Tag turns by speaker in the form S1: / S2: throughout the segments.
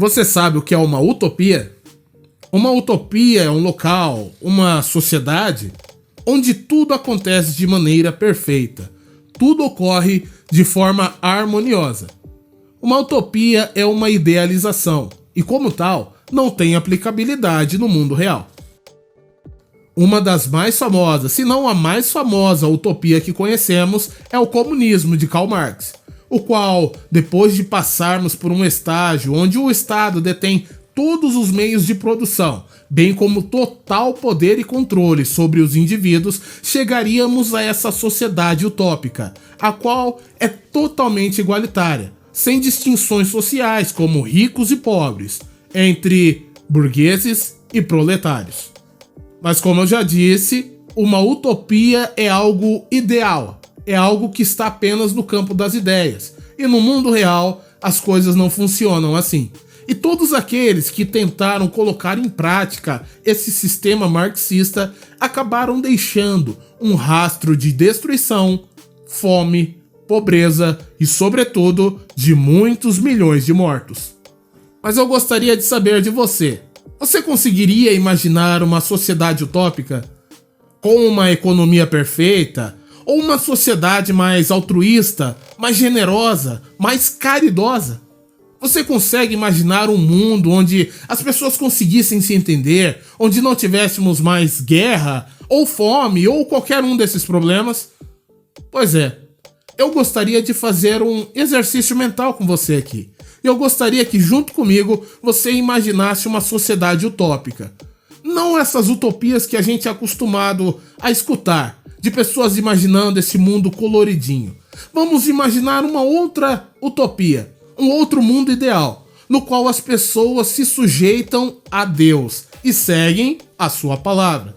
S1: Você sabe o que é uma utopia? Uma utopia é um local, uma sociedade, onde tudo acontece de maneira perfeita. Tudo ocorre de forma harmoniosa. Uma utopia é uma idealização e, como tal, não tem aplicabilidade no mundo real. Uma das mais famosas, se não a mais famosa utopia que conhecemos, é o comunismo de Karl Marx, o qual, depois de passarmos por um estágio onde o Estado detém todos os meios de produção, bem como total poder e controle sobre os indivíduos, chegaríamos a essa sociedade utópica, a qual é totalmente igualitária, sem distinções sociais como ricos e pobres, entre burgueses e proletários. Mas como eu já disse, uma utopia é algo ideal, é algo que está apenas no campo das ideias, e no mundo real as coisas não funcionam assim. E todos aqueles que tentaram colocar em prática esse sistema marxista acabaram deixando um rastro de destruição, fome, pobreza e, sobretudo, de muitos milhões de mortos. Mas eu gostaria de saber de você. Você conseguiria imaginar uma sociedade utópica? Com uma economia perfeita? Ou uma sociedade mais altruísta, mais generosa, mais caridosa? Você consegue imaginar um mundo onde as pessoas conseguissem se entender, onde não tivéssemos mais guerra, ou fome, ou qualquer um desses problemas? Pois é, eu gostaria de fazer um exercício mental com você aqui. Eu gostaria que junto comigo você imaginasse uma sociedade utópica. Não essas utopias que a gente é acostumado a escutar, de pessoas imaginando esse mundo coloridinho. Vamos imaginar uma outra utopia, um outro mundo ideal, no qual as pessoas se sujeitam a Deus e seguem a sua palavra.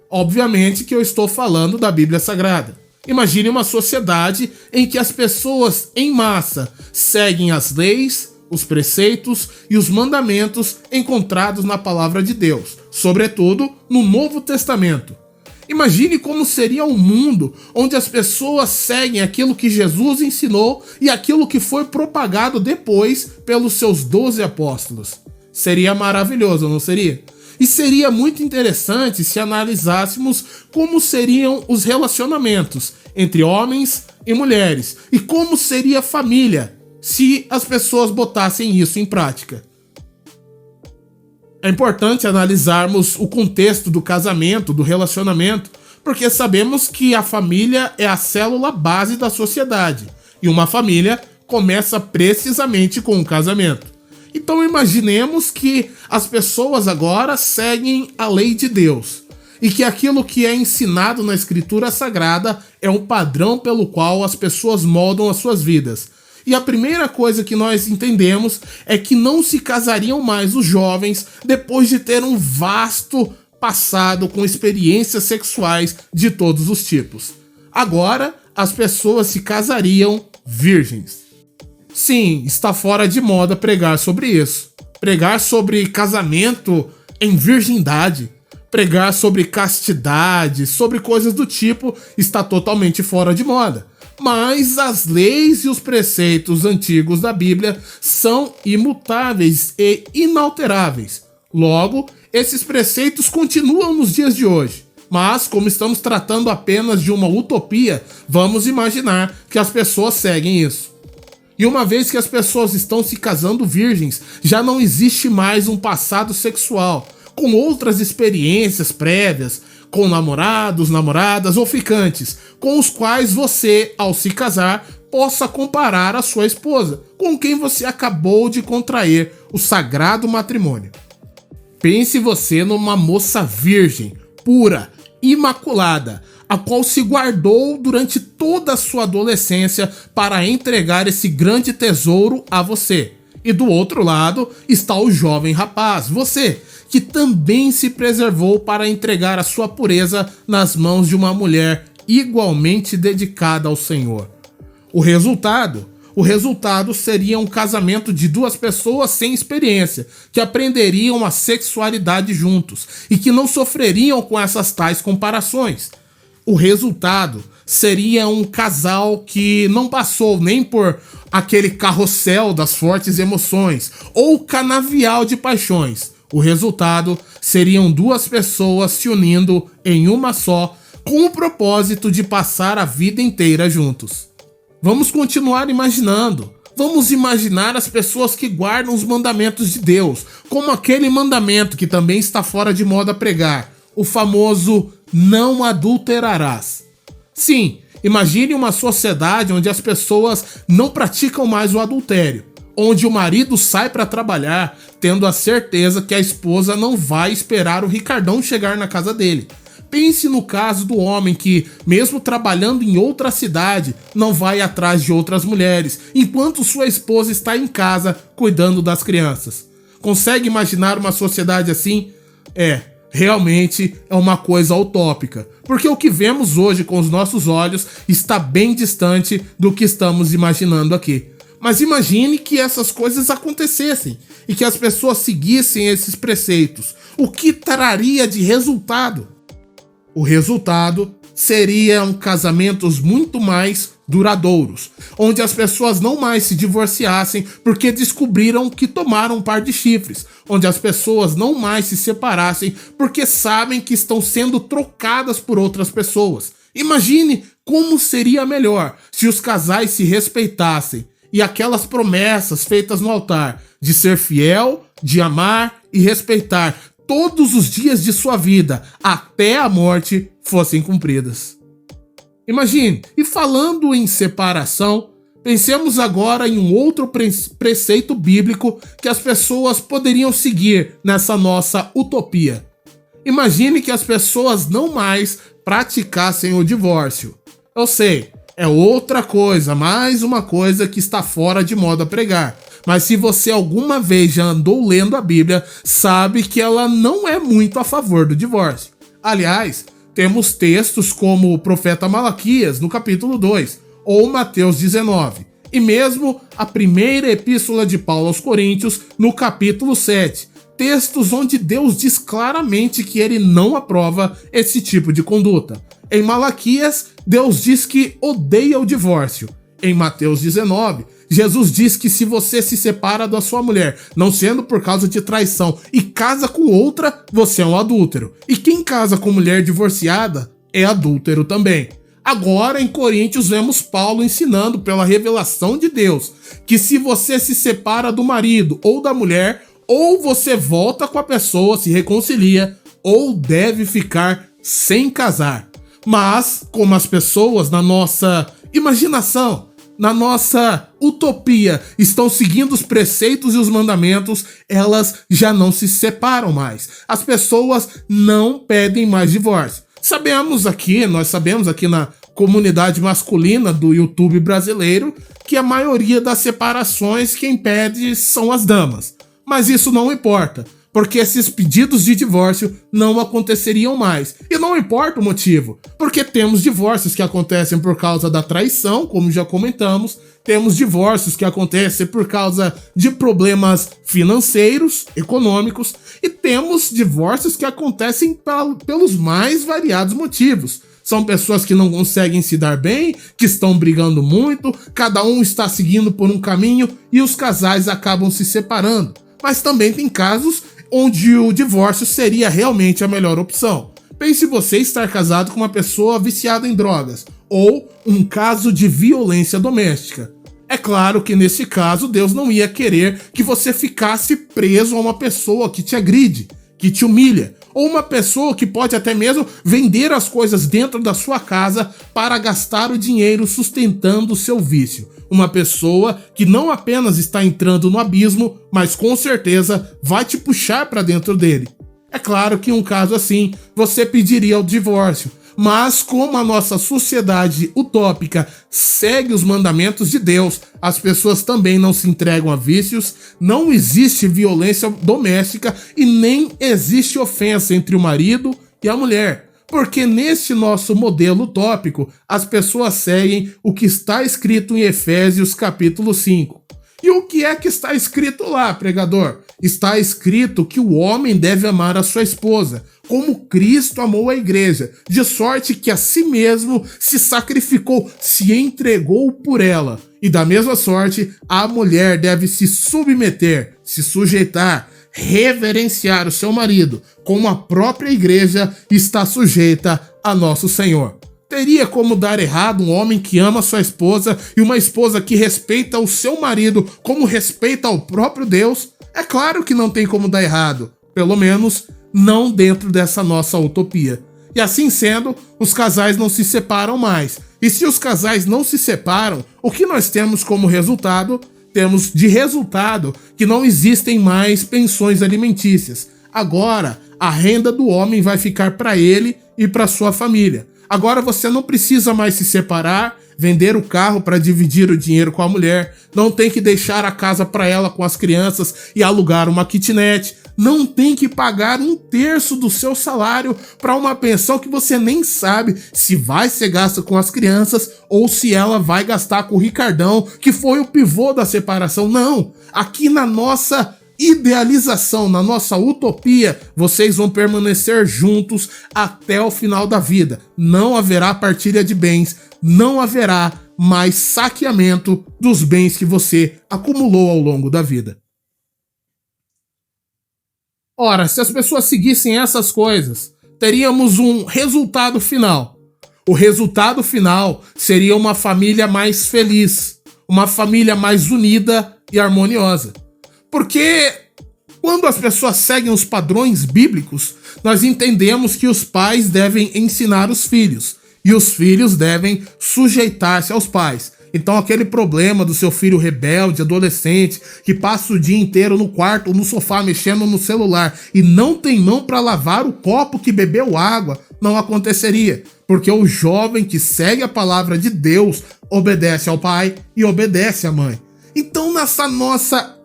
S1: Obviamente que eu estou falando da Bíblia Sagrada. Imagine uma sociedade em que as pessoas em massa seguem as leis, os preceitos e os mandamentos encontrados na palavra de Deus, sobretudo no Novo Testamento. Imagine como seria um mundo onde as pessoas seguem aquilo que Jesus ensinou e aquilo que foi propagado depois pelos seus 12 apóstolos. Seria maravilhoso, não seria? E seria muito interessante se analisássemos como seriam os relacionamentos entre homens e mulheres e como seria a família se as pessoas botassem isso em prática. É importante analisarmos o contexto do casamento, do relacionamento, porque sabemos que a família é a célula base da sociedade e uma família começa precisamente com o casamento. Então imaginemos que as pessoas agora seguem a lei de Deus e que aquilo que é ensinado na Escritura Sagrada é um padrão pelo qual as pessoas moldam as suas vidas. E a primeira coisa que nós entendemos é que não se casariam mais os jovens depois de ter um vasto passado com experiências sexuais de todos os tipos. Agora, as pessoas se casariam virgens. Sim, está fora de moda pregar sobre isso. Pregar sobre casamento em virgindade, pregar sobre castidade, sobre coisas do tipo, está totalmente fora de moda. Mas as leis e os preceitos antigos da Bíblia são imutáveis e inalteráveis. Logo, esses preceitos continuam nos dias de hoje. Mas, como estamos tratando apenas de uma utopia, vamos imaginar que as pessoas seguem isso. E uma vez que as pessoas estão se casando virgens, já não existe mais um passado sexual, com outras experiências prévias, com namorados, namoradas ou ficantes, com os quais você, ao se casar, possa comparar a sua esposa, com quem você acabou de contrair o sagrado matrimônio. Pense você numa moça virgem, pura, imaculada, a qual se guardou durante toda a sua adolescência para entregar esse grande tesouro a você. E do outro lado está o jovem rapaz, você, que também se preservou para entregar a sua pureza nas mãos de uma mulher igualmente dedicada ao Senhor. O resultado seria um casamento de duas pessoas sem experiência, que aprenderiam a sexualidade juntos e que não sofreriam com essas tais comparações. O resultado seria um casal que não passou nem por aquele carrossel das fortes emoções ou canavial de paixões. O resultado seriam duas pessoas se unindo em uma só, com o propósito de passar a vida inteira juntos. Vamos continuar imaginando. Vamos imaginar as pessoas que guardam os mandamentos de Deus, como aquele mandamento que também está fora de moda pregar, o famoso não adulterarás. Sim, imagine uma sociedade onde as pessoas não praticam mais o adultério, onde o marido sai para trabalhar tendo a certeza que a esposa não vai esperar o Ricardão chegar na casa dele. Pense no caso do homem que, mesmo trabalhando em outra cidade, não vai atrás de outras mulheres, enquanto sua esposa está em casa cuidando das crianças. Consegue imaginar uma sociedade assim? Realmente é uma coisa utópica, porque o que vemos hoje com os nossos olhos está bem distante do que estamos imaginando aqui. Mas imagine que essas coisas acontecessem e que as pessoas seguissem esses preceitos. O que traria de resultado? O resultado seriam casamentos muito mais duradouros, onde as pessoas não mais se divorciassem porque descobriram que tomaram um par de chifres, onde as pessoas não mais se separassem porque sabem que estão sendo trocadas por outras pessoas. Imagine como seria melhor se os casais se respeitassem e aquelas promessas feitas no altar de ser fiel, de amar e respeitar todos os dias de sua vida, até a morte, fossem cumpridas. Imagine, e falando em separação, pensemos agora em um outro preceito bíblico que as pessoas poderiam seguir nessa nossa utopia. Imagine que as pessoas não mais praticassem o divórcio. Eu sei, é outra coisa, mais uma coisa que está fora de moda pregar. Mas se você alguma vez já andou lendo a Bíblia, sabe que ela não é muito a favor do divórcio. Aliás, temos textos como o profeta Malaquias, no capítulo 2, ou Mateus 19, e mesmo a primeira epístola de Paulo aos Coríntios, no capítulo 7, textos onde Deus diz claramente que ele não aprova esse tipo de conduta. Em Malaquias, Deus diz que odeia o divórcio. Em Mateus 19, Jesus diz que se você se separa da sua mulher, não sendo por causa de traição, e casa com outra, você é um adúltero. E quem casa com mulher divorciada é adúltero também. Agora, em Coríntios, vemos Paulo ensinando pela revelação de Deus que se você se separa do marido ou da mulher, ou você volta com a pessoa, se reconcilia, ou deve ficar sem casar. Mas, como as pessoas na nossa imaginação, na nossa utopia, estão seguindo os preceitos e os mandamentos, elas já não se separam mais. As pessoas não pedem mais divórcio. Nós sabemos aqui na comunidade masculina do YouTube brasileiro que a maioria das separações quem pede são as damas. Mas isso não importa, porque esses pedidos de divórcio não aconteceriam mais. E não importa o motivo, porque temos divórcios que acontecem por causa da traição, como já comentamos, temos divórcios que acontecem por causa de problemas financeiros, econômicos, e temos divórcios que acontecem pelos mais variados motivos. São pessoas que não conseguem se dar bem, que estão brigando muito, cada um está seguindo por um caminho e os casais acabam se separando. Mas também tem casos onde o divórcio seria realmente a melhor opção. Pense você estar casado com uma pessoa viciada em drogas, ou um caso de violência doméstica. É claro que nesse caso Deus não ia querer que você ficasse preso a uma pessoa que te agride, que te humilha, ou uma pessoa que pode até mesmo vender as coisas dentro da sua casa para gastar o dinheiro sustentando o seu vício. Uma pessoa que não apenas está entrando no abismo, mas com certeza vai te puxar para dentro dele. É claro que em um caso assim, você pediria o divórcio, mas como a nossa sociedade utópica segue os mandamentos de Deus, as pessoas também não se entregam a vícios, não existe violência doméstica e nem existe ofensa entre o marido e a mulher. Porque neste nosso modelo utópico, as pessoas seguem o que está escrito em Efésios capítulo 5. E o que é que está escrito lá, pregador? Está escrito que o homem deve amar a sua esposa, como Cristo amou a igreja, de sorte que a si mesmo se sacrificou, se entregou por ela. E da mesma sorte, a mulher deve se submeter, se sujeitar, reverenciar o seu marido, como a própria igreja está sujeita a nosso Senhor. Teria como dar errado um homem que ama sua esposa e uma esposa que respeita o seu marido como respeita ao próprio Deus? É claro que não tem como dar errado, pelo menos não dentro dessa nossa utopia. E assim sendo, os casais não se separam mais. E se os casais não se separam, o que nós temos como resultado? Temos de resultado que não existem mais pensões alimentícias. Agora, a renda do homem vai ficar para ele e para sua família. Agora você não precisa mais se separar, vender o carro para dividir o dinheiro com a mulher, não tem que deixar a casa para ela com as crianças e alugar uma kitnet, não tem que pagar 1/3 do seu salário para uma pensão que você nem sabe se vai ser gasta com as crianças ou se ela vai gastar com o Ricardão, que foi o pivô da separação. Não, aqui na nossa idealização, na nossa utopia, vocês vão permanecer juntos até o final da vida. Não haverá partilha de bens, não haverá mais saqueamento dos bens que você acumulou ao longo da vida. Ora, se as pessoas seguissem essas coisas, teríamos um resultado final. O resultado final seria uma família mais feliz, uma família mais unida e harmoniosa. Porque quando as pessoas seguem os padrões bíblicos, nós entendemos que os pais devem ensinar os filhos e os filhos devem sujeitar-se aos pais. Então aquele problema do seu filho rebelde, adolescente, que passa o dia inteiro no quarto ou no sofá mexendo no celular e não tem mão para lavar o copo que bebeu água, não aconteceria. Porque o jovem que segue a palavra de Deus obedece ao pai e obedece à mãe. Então nessa nossa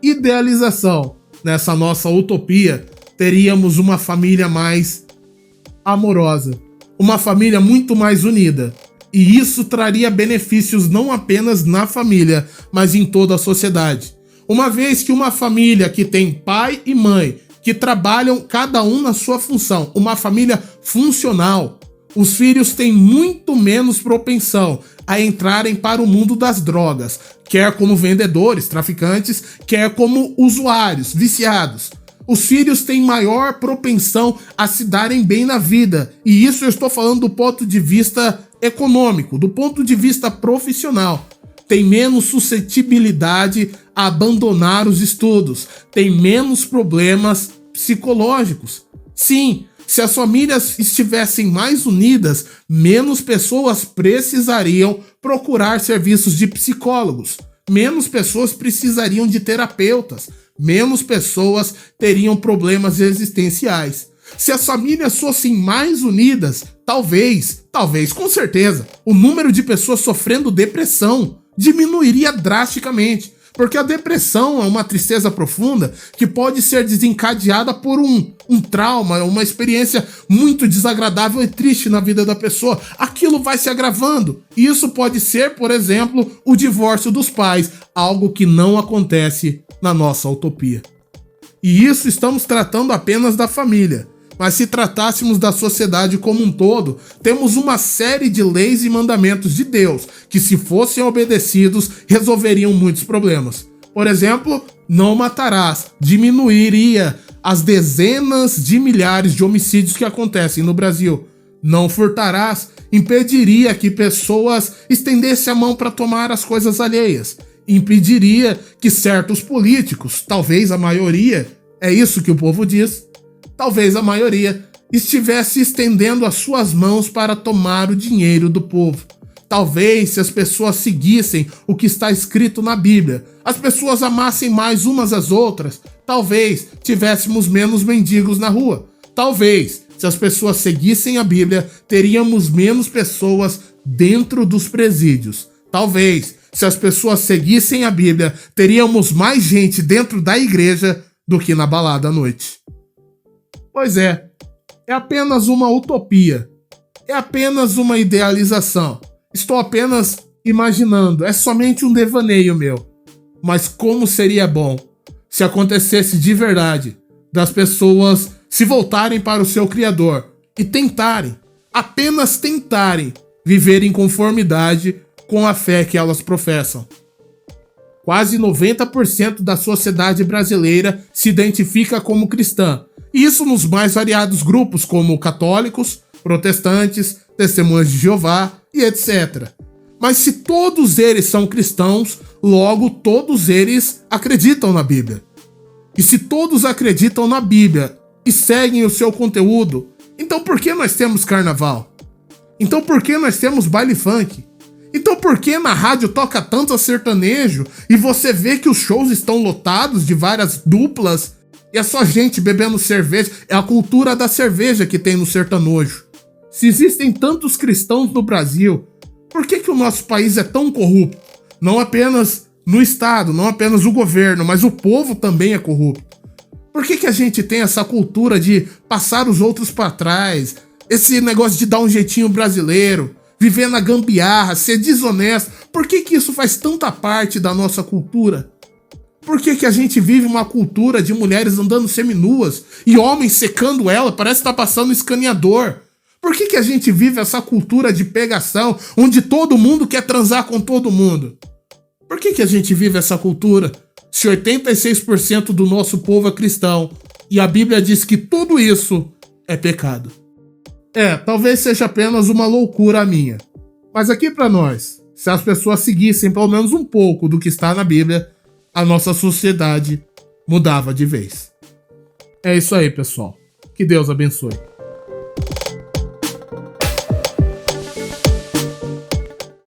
S1: idealização, nessa nossa utopia, teríamos uma família mais amorosa, uma família muito mais unida. E isso traria benefícios não apenas na família, mas em toda a sociedade. Uma vez que uma família que tem pai e mãe, que trabalham cada um na sua função, uma família funcional, os filhos têm muito menos propensão a entrarem para o mundo das drogas, quer como vendedores, traficantes, quer como usuários, viciados. Os filhos têm maior propensão a se darem bem na vida, e isso eu estou falando do ponto de vista econômico, do ponto de vista profissional. Tem menos suscetibilidade a abandonar os estudos, tem menos problemas psicológicos. Sim, se as famílias estivessem mais unidas, menos pessoas precisariam procurar serviços de psicólogos, menos pessoas precisariam de terapeutas, menos pessoas teriam problemas existenciais. Se as famílias fossem mais unidas, talvez, com certeza, o número de pessoas sofrendo depressão diminuiria drasticamente. Porque a depressão é uma tristeza profunda que pode ser desencadeada por um trauma, uma experiência muito desagradável e triste na vida da pessoa. Aquilo vai se agravando. E isso pode ser, por exemplo, o divórcio dos pais, algo que não acontece na nossa utopia. E isso estamos tratando apenas da família. Mas se tratássemos da sociedade como um todo, temos uma série de leis e mandamentos de Deus que, se fossem obedecidos, resolveriam muitos problemas. Por exemplo, não matarás, diminuiria as dezenas de milhares de homicídios que acontecem no Brasil. Não furtarás, impediria que pessoas estendessem a mão para tomar as coisas alheias. Impediria que certos políticos, talvez a maioria, é isso que o povo diz, talvez a maioria, estivesse estendendo as suas mãos para tomar o dinheiro do povo. Talvez, se as pessoas seguissem o que está escrito na Bíblia, as pessoas amassem mais umas às outras, talvez tivéssemos menos mendigos na rua. Talvez, se as pessoas seguissem a Bíblia, teríamos menos pessoas dentro dos presídios. Talvez, se as pessoas seguissem a Bíblia, teríamos mais gente dentro da igreja do que na balada à noite. Pois é apenas uma utopia, é apenas uma idealização. Estou apenas imaginando, é somente um devaneio meu. Mas como seria bom se acontecesse de verdade, das pessoas se voltarem para o seu Criador e tentarem, apenas tentarem, viver em conformidade com a fé que elas professam. Quase 90% da sociedade brasileira se identifica como cristã, e isso nos mais variados grupos como católicos, protestantes, testemunhas de Jeová e etc. Mas se todos eles são cristãos, logo todos eles acreditam na Bíblia. E se todos acreditam na Bíblia e seguem o seu conteúdo, então por que nós temos carnaval? Então por que nós temos baile funk? Então por que na rádio toca tanto sertanejo e você vê que os shows estão lotados de várias duplas e é só gente bebendo cerveja? É a cultura da cerveja que tem no sertanojo. Se existem tantos cristãos no Brasil, por que o nosso país é tão corrupto? Não apenas no Estado, não apenas o governo, mas o povo também é corrupto. Por que a gente tem essa cultura de passar os outros para trás? Esse negócio de dar um jeitinho brasileiro, viver na gambiarra, ser desonesto. Por que isso faz tanta parte da nossa cultura? Por que a gente vive uma cultura de mulheres andando seminuas e homens secando ela? Parece que tá passando um escaneador. Por que a gente vive essa cultura de pegação, onde todo mundo quer transar com todo mundo? Por que a gente vive essa cultura, se 86% do nosso povo é cristão e a Bíblia diz que tudo isso é pecado? Talvez seja apenas uma loucura minha. Mas aqui pra nós, se as pessoas seguissem pelo menos um pouco do que está na Bíblia, a nossa sociedade mudava de vez. É isso aí, pessoal. Que Deus abençoe.